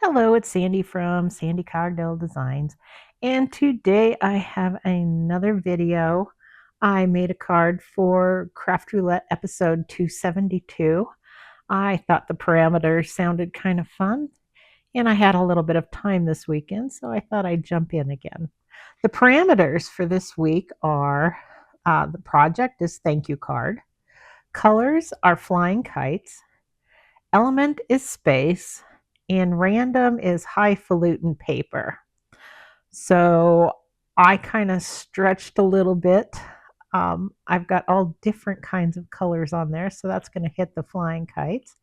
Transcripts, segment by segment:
Hello, it's Sandy from Sandy Cogdell Designs, and today I have another video. I made a card for Craft Roulette episode 272. I thought the parameters sounded kind of fun, and I had a little bit of time this weekend, so I thought I'd jump in again. The parameters for this week are the project is thank you card, colors are flying kites, element is space, and random is highfalutin paper. So I kind of stretched a little bit. I've got all different kinds of colors on there, so that's going to hit the flying kites.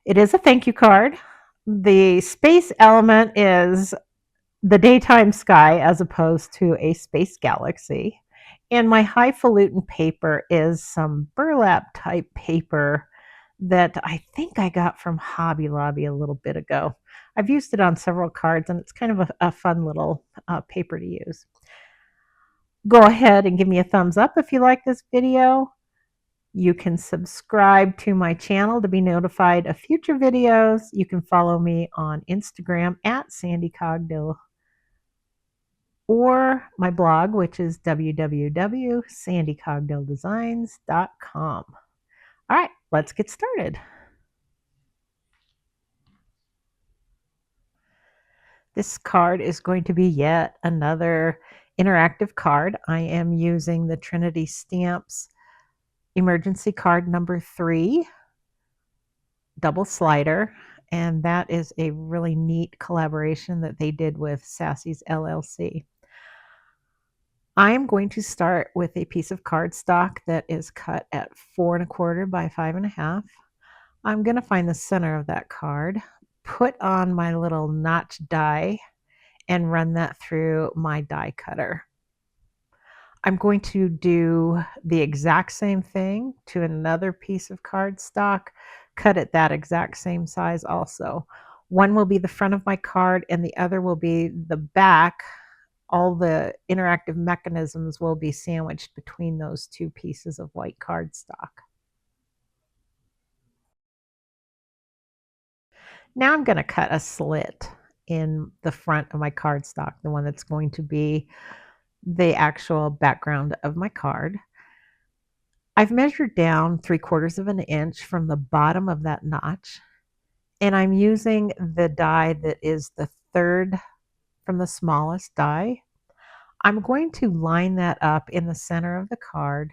It is a thank you card. The space element is the daytime sky as opposed to a space galaxy. And my highfalutin paper is some burlap type paper that I think I got from Hobby Lobby a little bit ago. I've used it on several cards and it's kind of a fun little paper to use. Go ahead and give me a thumbs up if you like this video. You can subscribe to my channel to be notified of future videos. You can follow me on Instagram at Sandy Cogdill or my blog, which is www.sandycogdelldesigns.com. All right, let's get started. This card is going to be yet another interactive card. I am using the Trinity Stamps emergency card number 3, double slider, and that is a really neat collaboration that they did with Sassy's LLC. I am going to start with a piece of cardstock that is cut at 4 1/4 by 5 1/2. I'm going to find the center of that card, put on my little notch die, and run that through my die cutter. I'm going to do the exact same thing to another piece of cardstock, cut it that exact same size also. One will be the front of my card and the other will be the back. All the interactive mechanisms will be sandwiched between those two pieces of white cardstock. Now I'm going to cut a slit in the front of my cardstock, the one that's going to be the actual background of my card. I've measured down 3/4 of an inch from the bottom of that notch, and I'm using the die that is the third from the smallest die. I'm going to line that up in the center of the card,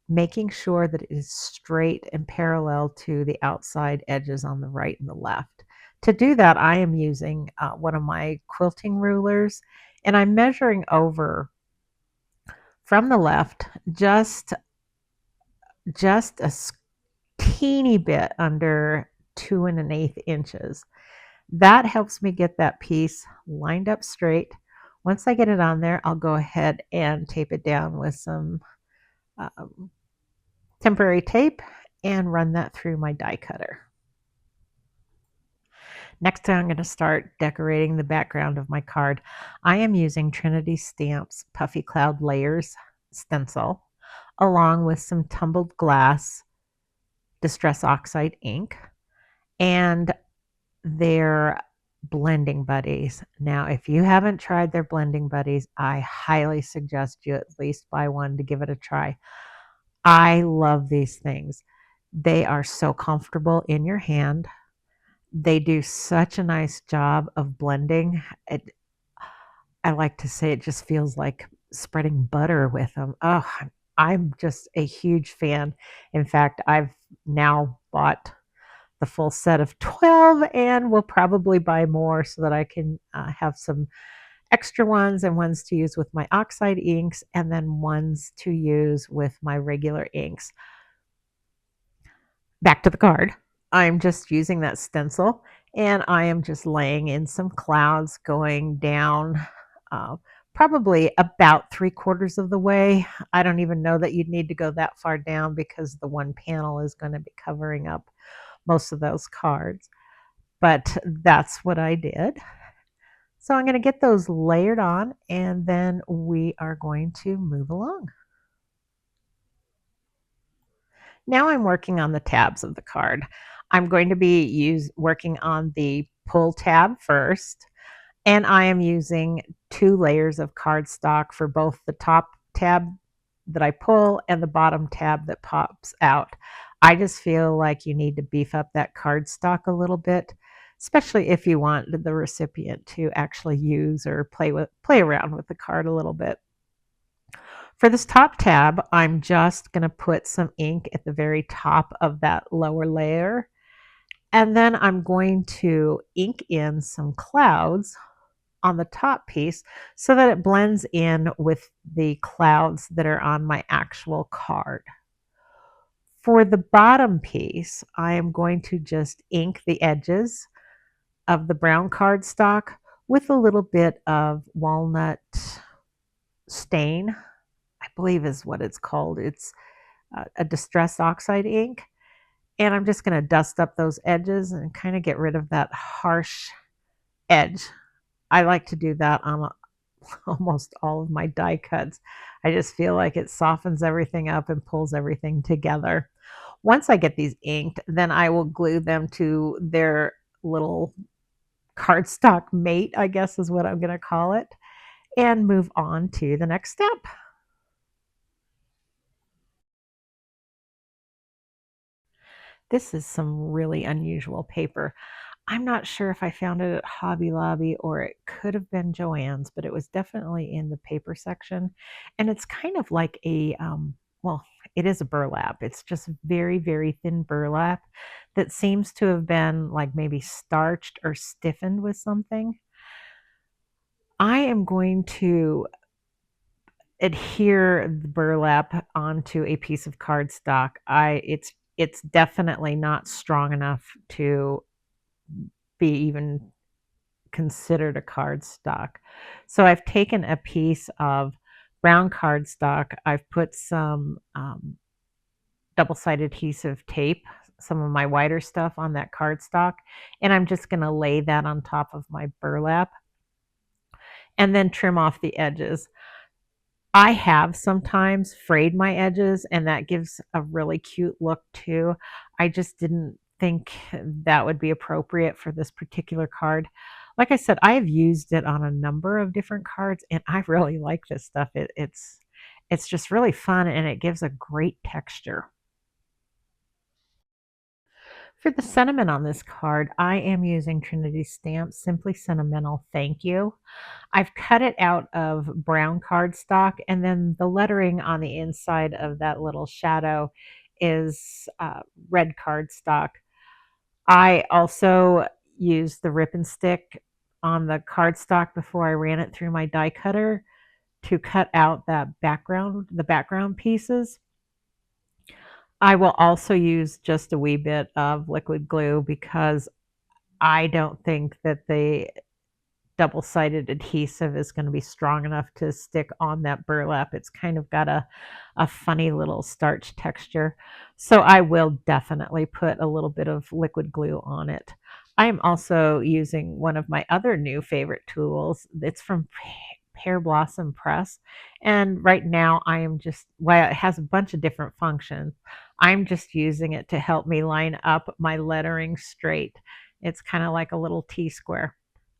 making sure that it is straight and parallel to the outside edges on the right and the left. To do that, I am using one of my quilting rulers, and I'm measuring over from the left just a teeny bit under 2 1/8 inches. That helps me get that piece lined up straight. Once I get it on there, I'll go ahead and tape it down with some temporary tape and run that through my die cutter. Next, I'm going to start decorating the background of my card. I am using Trinity Stamps Puffy Cloud Layers stencil along with some tumbled glass Distress Oxide ink and their blending buddies. Now, if you haven't tried their blending buddies, I highly suggest you at least buy one to give it a try. I love these things. They are so comfortable in your hand. They do such a nice job of blending. I like to say it just feels like spreading butter with them. Oh, I'm just a huge fan. In fact, I've now bought the full set of 12 and will probably buy more so that I can have some extra ones and ones to use with my oxide inks and then ones to use with my regular inks. Back to the card. I'm just using that stencil and I am just laying in some clouds going down probably about 3/4 of the way. I don't even know that you'd need to go that far down because the one panel is going to be covering up most of those cards. But that's what I did. So I'm going to get those layered on and then we are going to move along. Now I'm working on the tabs of the card. I'm going to be working on the pull tab first, and I am using 2 layers of cardstock for both the top tab that I pull and the bottom tab that pops out. I just feel like you need to beef up that cardstock a little bit, especially if you want the recipient to actually use or play around with the card a little bit. For this top tab, I'm just going to put some ink at the very top of that lower layer, and then I'm going to ink in some clouds on the top piece so that it blends in with the clouds that are on my actual card. For the bottom piece, I am going to just ink the edges of the brown cardstock with a little bit of walnut stain, I believe is what it's called. It's a distress oxide ink. And I'm just going to dust up those edges and kind of get rid of that harsh edge. I like to do that on almost all of my die cuts. I just feel like it softens everything up and pulls everything together. Once I get these inked, then I will glue them to their little cardstock mate, I guess is what I'm going to call it, and move on to the next step. This is some really unusual paper. I'm not sure if I found it at Hobby Lobby or it could have been Joann's, but it was definitely in the paper section. And it's kind of like well, it is a burlap. It's just very, very thin burlap that seems to have been like maybe starched or stiffened with something. I am going to adhere the burlap onto a piece of cardstock. It's definitely not strong enough to be even considered a cardstock. So I've taken a piece of brown cardstock. I've put some double-sided adhesive tape, some of my whiter stuff on that cardstock, and I'm just going to lay that on top of my burlap and then trim off the edges. I have sometimes frayed my edges, and that gives a really cute look too. I just didn't think that would be appropriate for this particular card. Like I said, I have used it on a number of different cards, and I really like this stuff. It's just really fun, and it gives a great texture. For the sentiment on this card, I am using Trinity Stamps Simply Sentimental Thank You. I've cut it out of brown cardstock, and then the lettering on the inside of that little shadow is red cardstock. I also used the rip and stick on the cardstock before I ran it through my die cutter to cut out the background pieces. I will also use just a wee bit of liquid glue because I don't think that the double-sided adhesive is going to be strong enough to stick on that burlap. It's kind of got a funny little starch texture. So I will definitely put a little bit of liquid glue on it. I am also using one of my other new favorite tools. It's from Pear Blossom Press. And right now I am just, well, it has a bunch of different functions. I'm just using it to help me line up my lettering straight. It's kind of like a little T-square.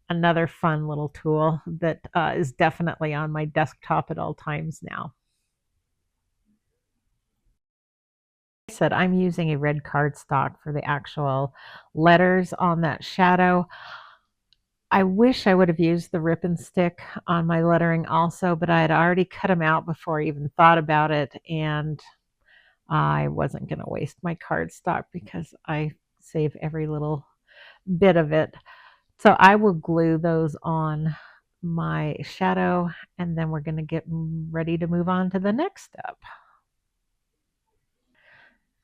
Another fun little tool that is definitely on my desktop at all times now. I said I'm using a red cardstock for the actual letters on that shadow. I wish I would have used the rip and stick on my lettering also, but I had already cut them out before I even thought about it, and I wasn't going to waste my cardstock because I save every little bit of it. So I will glue those on my shadow, and then we're going to get ready to move on to the next step.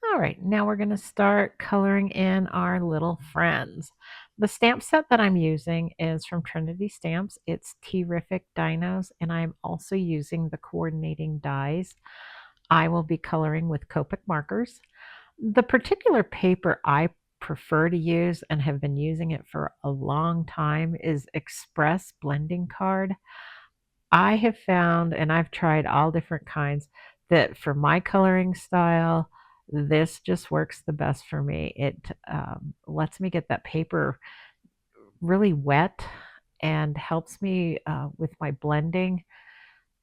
All right, now we're going to start coloring in our little friends. The stamp set that I'm using is from Trinity Stamps. It's Terrific Dinos, and I'm also using the coordinating dies. I will be coloring with Copic markers. The particular paper I prefer to use and have been using it for a long time is Express Blending Card. I have found, and I've tried all different kinds, that for my coloring style, This just works the best for me. It lets me get that paper really wet and helps me with my blending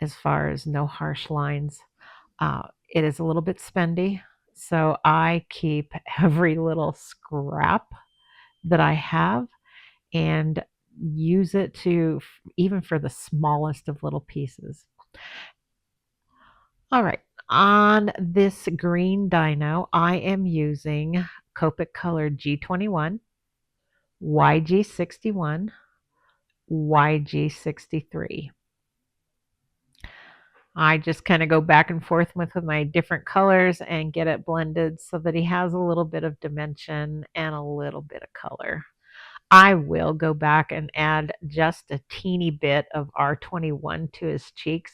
as far as no harsh lines. It is a little bit spendy, so I keep every little scrap that I have and use it to even for the smallest of little pieces. All right, on this green dino, I am using Copic Color G21, YG61, YG63. I just kind of go back and forth with my different colors and get it blended so that he has a little bit of dimension and a little bit of color. I will go back and add just a teeny bit of R21 to his cheeks.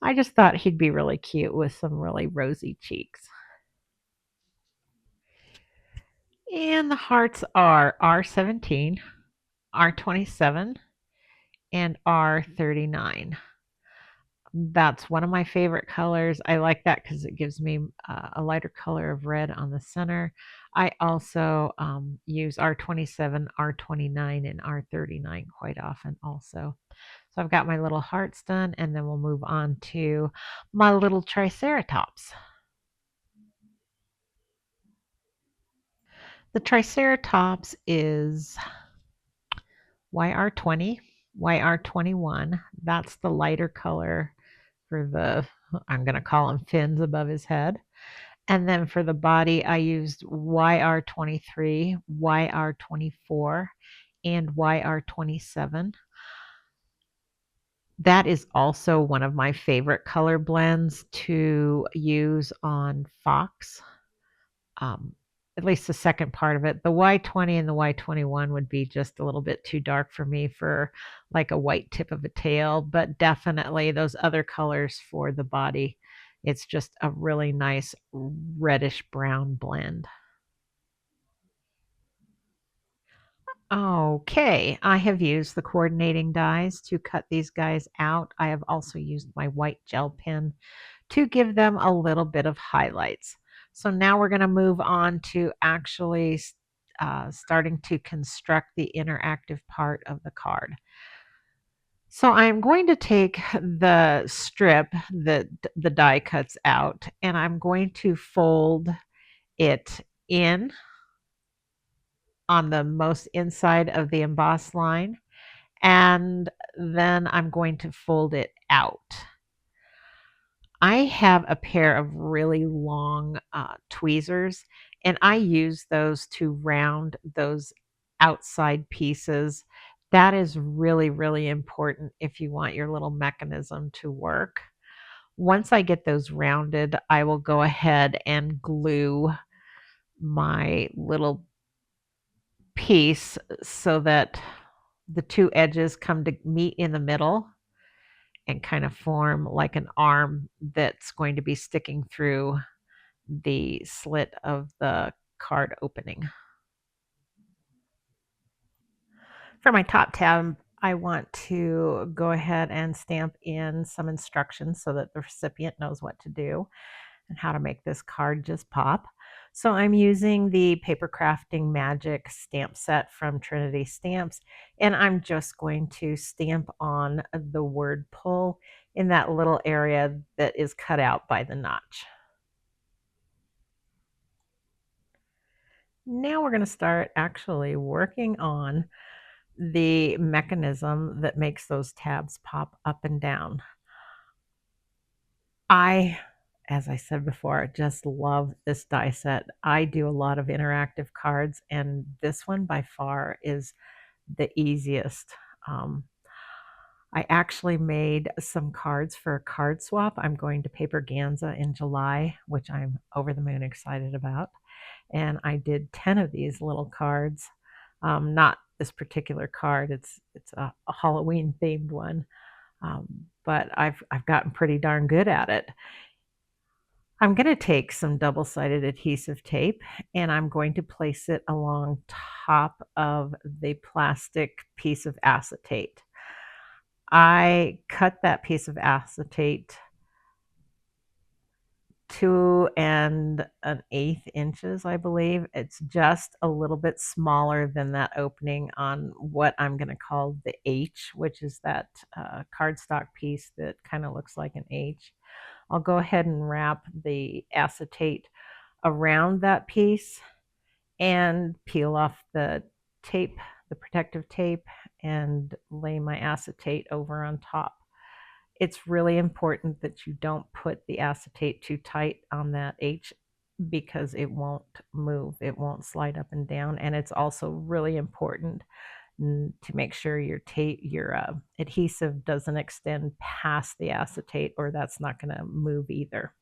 I just thought he'd be really cute with some really rosy cheeks. And the hearts are R17, R27, and R39. That's one of my favorite colors. I like that because it gives me a lighter color of red on the center. I also use R27, R29, and R39 quite often also. So I've got my little hearts done, and then we'll move on to my little Triceratops. The Triceratops is YR20, YR21. That's the lighter color for the, I'm going to call them fins above his head. And then for the body, I used YR23, YR24, and YR27. That is also one of my favorite color blends to use on Fox. Um, at least the second part of it. The Y20 and the Y21 would be just a little bit too dark for me for like a white tip of a tail, but definitely those other colors for the body. It's just a really nice reddish brown blend. Okay, I have used the coordinating dies to cut these guys out. I have also used my white gel pen to give them a little bit of highlights. So now we're going to move on to actually starting to construct the interactive part of the card. So I'm going to take the strip that the die cuts out and I'm going to fold it in on the most inside of the embossed line, and then I'm going to fold it out. I have a pair of really long tweezers, and I use those to round those outside pieces. That is really, really important if you want your little mechanism to work. Once I get those rounded, I will go ahead and glue my little piece so that the two edges come to meet in the middle and kind of form like an arm that's going to be sticking through the slit of the card opening. For my top tab, I want to go ahead and stamp in some instructions so that the recipient knows what to do and how to make this card just pop. So I'm using the Paper Crafting Magic stamp set from Trinity Stamps, and I'm just going to stamp on the word pull in that little area that is cut out by the notch. Now we're going to start actually working on the mechanism that makes those tabs pop up and down. As I said before, just love this die set. I do a lot of interactive cards, and this one by far is the easiest. Um, I actually made some cards for a card swap. I'm going to Paper Ganza in July, which I'm over the moon excited about. And I did 10 of these little cards. Not this particular card, it's a Halloween themed one. But I've gotten pretty darn good at it. I'm going to take some double-sided adhesive tape and I'm going to place it along top of the plastic piece of acetate. I cut that piece of acetate 2 1/8 inches, I believe. It's just a little bit smaller than that opening on what I'm going to call the H, which is that cardstock piece that kind of looks like an H. I'll go ahead and wrap the acetate around that piece and peel off the tape, the protective tape, and lay my acetate over on top. It's really important that you don't put the acetate too tight on that H because it won't move. It won't slide up and down. And it's also really important to make sure your adhesive doesn't extend past the acetate, or that's not going to move either.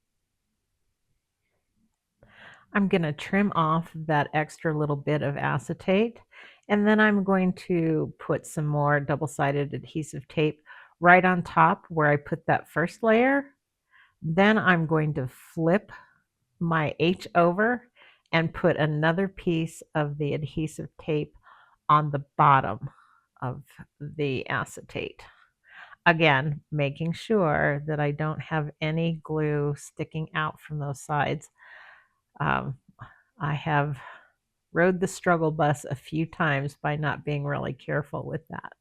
I'm going to trim off that extra little bit of acetate, and then I'm going to put some more double-sided adhesive tape right on top where I put that first layer. Then I'm going to flip my H over and put another piece of the adhesive tape on the bottom of the acetate. Again, making sure that I don't have any glue sticking out from those sides. I have rode the struggle bus a few times by not being really careful with that.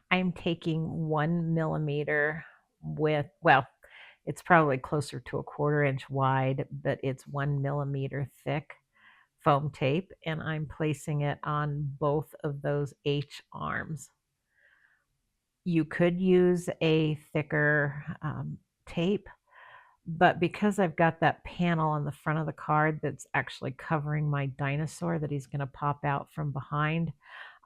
I'm taking 1 millimeter with, well, it's probably closer to a 1/4 inch wide, but it's 1 millimeter thick foam tape, and I'm placing it on both of those H arms. You could use a thicker tape, but because I've got that panel on the front of the card that's actually covering my dinosaur that he's going to pop out from behind,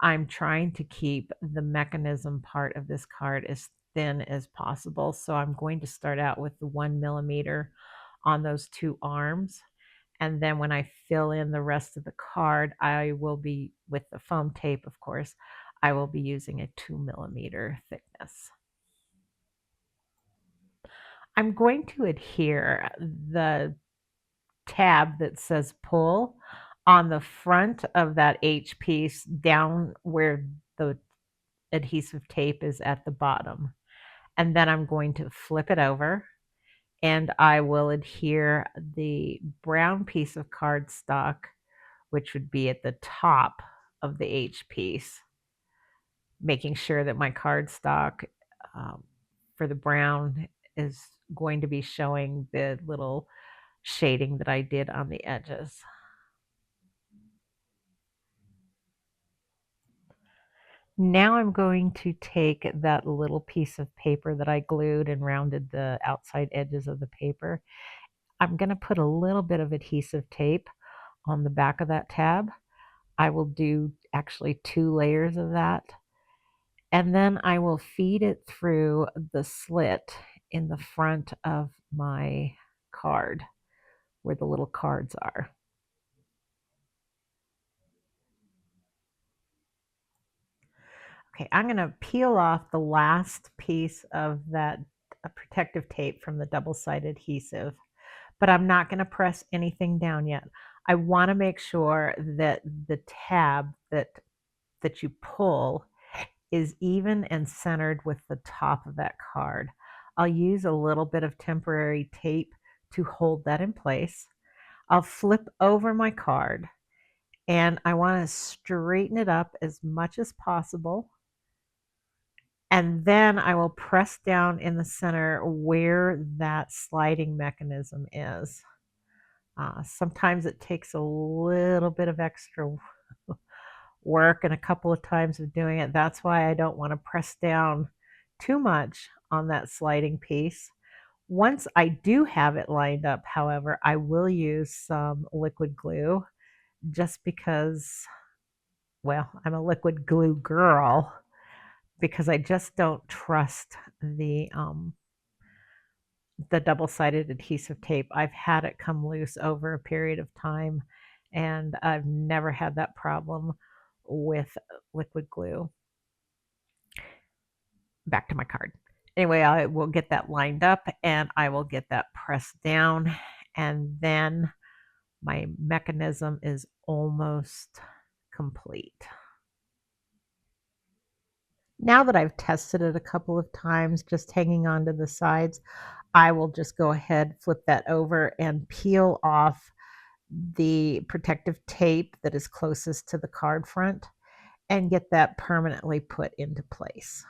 I'm trying to keep the mechanism part of this card as thin as possible. So I'm going to start out with the 1 millimeter on those 2 arms. And then when I fill in the rest of the card, I will be, with the foam tape, of course, I will be using a 2 millimeter thickness. I'm going to adhere the tab that says pull on the front of that H piece down where the adhesive tape is at the bottom. And then I'm going to flip it over and I will adhere the brown piece of cardstock, which would be at the top of the H piece, making sure that my cardstock for the brown is going to be showing the little shading that I did on the edges. Now I'm going to take that little piece of paper that I glued and rounded the outside edges of the paper. I'm going to put a little bit of adhesive tape on the back of that tab. I will do actually 2 layers of that. And then I will feed it through the slit in the front of my card where the little cards are. Okay, I'm going to peel off the last piece of that protective tape from the double-sided adhesive, but I'm not going to press anything down yet. I want to make sure that the tab that you pull is even and centered with the top of that card. I'll use a little bit of temporary tape to hold that in place. I'll flip over my card and I want to straighten it up as much as possible. And then I will press down in the center where that sliding mechanism is. Sometimes it takes a little bit of extra work and a couple of times of doing it. That's why I don't want to press down too much on that sliding piece. Once I do have it lined up, however, I will use some liquid glue just because, well, I'm a liquid glue girl, because I just don't trust the double-sided adhesive tape. I've had it come loose over a period of time, and I've never had that problem with liquid glue. Back to my card. Anyway, I will get that lined up and I will get that pressed down, and then my mechanism is almost complete. Now that I've tested it a couple of times, just hanging on to the sides, I will just go ahead, flip that over, and peel off the protective tape that is closest to the card front and get that permanently put into place.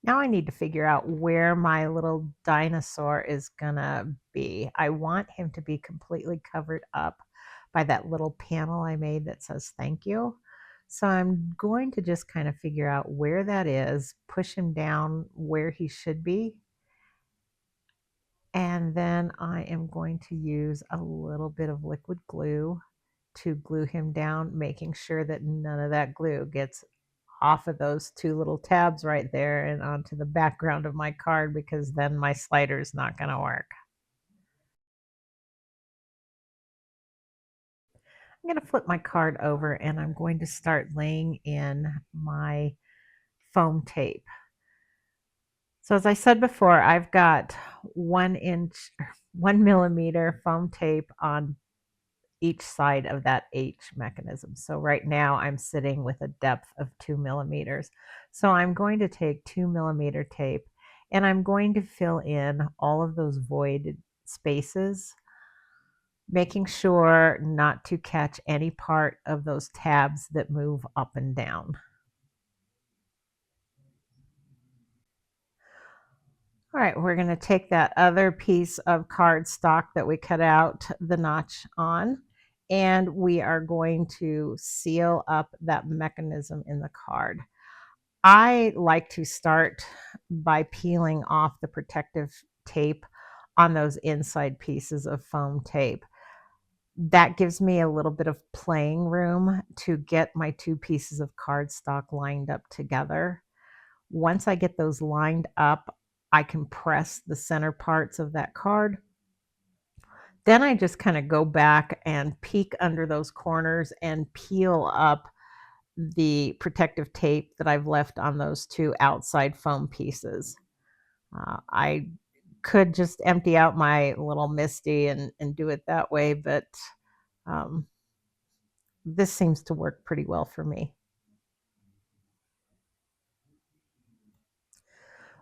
Now I need to figure out where my little dinosaur is gonna be. I want him to be completely covered up by that little panel I made that says thank you. So I'm going to just kind of figure out where that is, push him down where he should be, and then I am going to use a little bit of liquid glue to glue him down, making sure that none of that glue gets off of those two little tabs right there and onto the background of my card, because then my slider is not going to work. I'm going to flip my card over and I'm going to start laying in my foam tape. So as I said before, I've got 1 inch, 1 millimeter foam tape on each side of that H mechanism. So right now I'm sitting with a depth of 2 millimeters. So I'm going to take 2 millimeter tape and I'm going to fill in all of those void spaces, making sure not to catch any part of those tabs that move up and down. All right, we're going to take that other piece of cardstock that we cut out the notch on, and we are going to seal up that mechanism in the card. I like to start by peeling off the protective tape on those inside pieces of foam tape. That gives me a little bit of playing room to get my two pieces of cardstock lined up together. Once I get those lined up, I can press the center parts of that card. Then I just kind of go back and peek under those corners and peel up the protective tape that I've left on those two outside foam pieces. I could just empty out my little MISTI and do it that way, but um, this seems to work pretty well for me.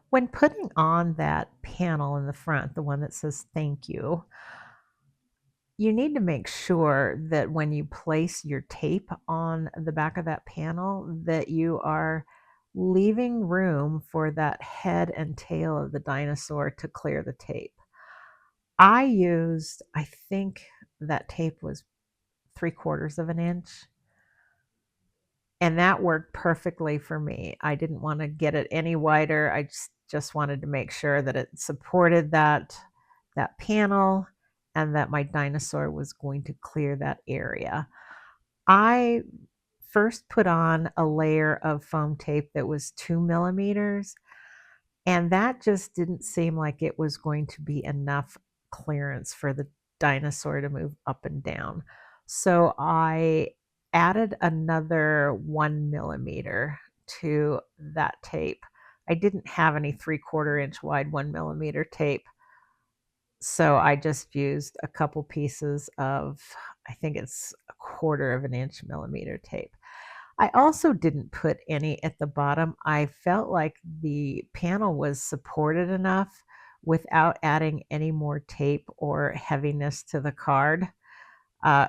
When putting on that panel in the front, the one that says thank you need to make sure that when you place your tape on the back of that panel, that you are leaving room for that head and tail of the dinosaur to clear the tape. I think that tape was 3/4 of an inch, and that worked perfectly for me. I didn't want to get it any wider. I just wanted to make sure that it supported that panel and that my dinosaur was going to clear that area. I first put on a layer of foam tape that was 2 millimeters, and that just didn't seem like it was going to be enough clearance for the dinosaur to move up and down. So I added another 1 millimeter to that tape. I didn't have any 3/4 inch wide 1 millimeter tape. So I just used a couple pieces of, I think it's 1/4 of an inch millimeter tape. I also didn't put any at the bottom. I felt like the panel was supported enough without adding any more tape or heaviness to the card. Uh,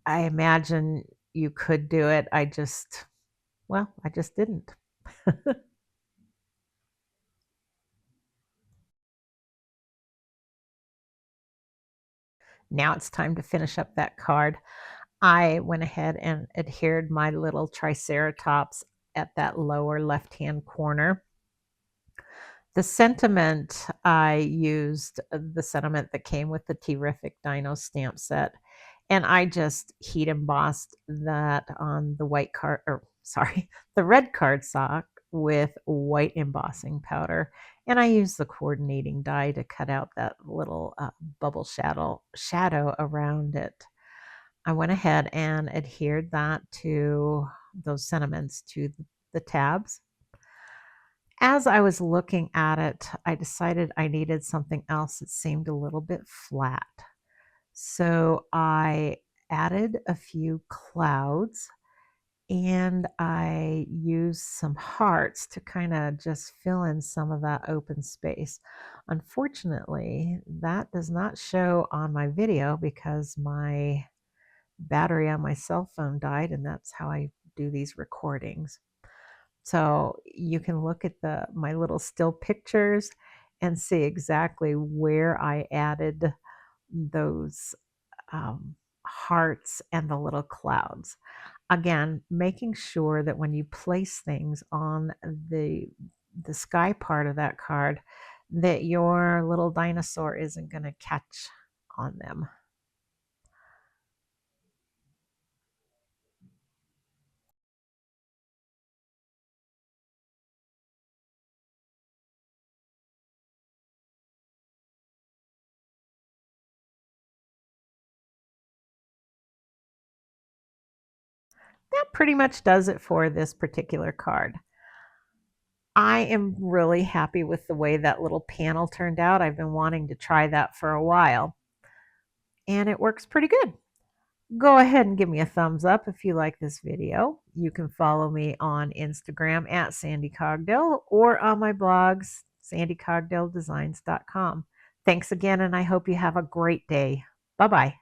I imagine you could do it. I just didn't. Now it's time to finish up that card. I went ahead and adhered my little triceratops at that lower left-hand corner. The sentiment, I used the sentiment that came with the Terrific Dino stamp set, and I just heat embossed that on the white card, or sorry, the red cardstock with white embossing powder, and I used the coordinating die to cut out that little bubble shadow around it. I went ahead and adhered that to those sentiments to the tabs. As I was looking at it, I decided I needed something else that seemed a little bit flat. So I added a few clouds and I used some hearts to kind of just fill in some of that open space. Unfortunately, that does not show on my video because my battery on my cell phone died, and that's how I do these recordings. So you can look at my little still pictures and see exactly where I added those hearts and the little clouds. Again, making sure that when you place things on the sky part of that card, that your little dinosaur isn't going to catch on them. That pretty much does it for this particular card. I am really happy with the way that little panel turned out. I've been wanting to try that for a while, and it works pretty good. Go ahead and give me a thumbs up if you like this video. You can follow me on Instagram at Sandy Cogdell or on my blogs, sandycogdelldesigns.com. Thanks again, and I hope you have a great day. Bye-bye.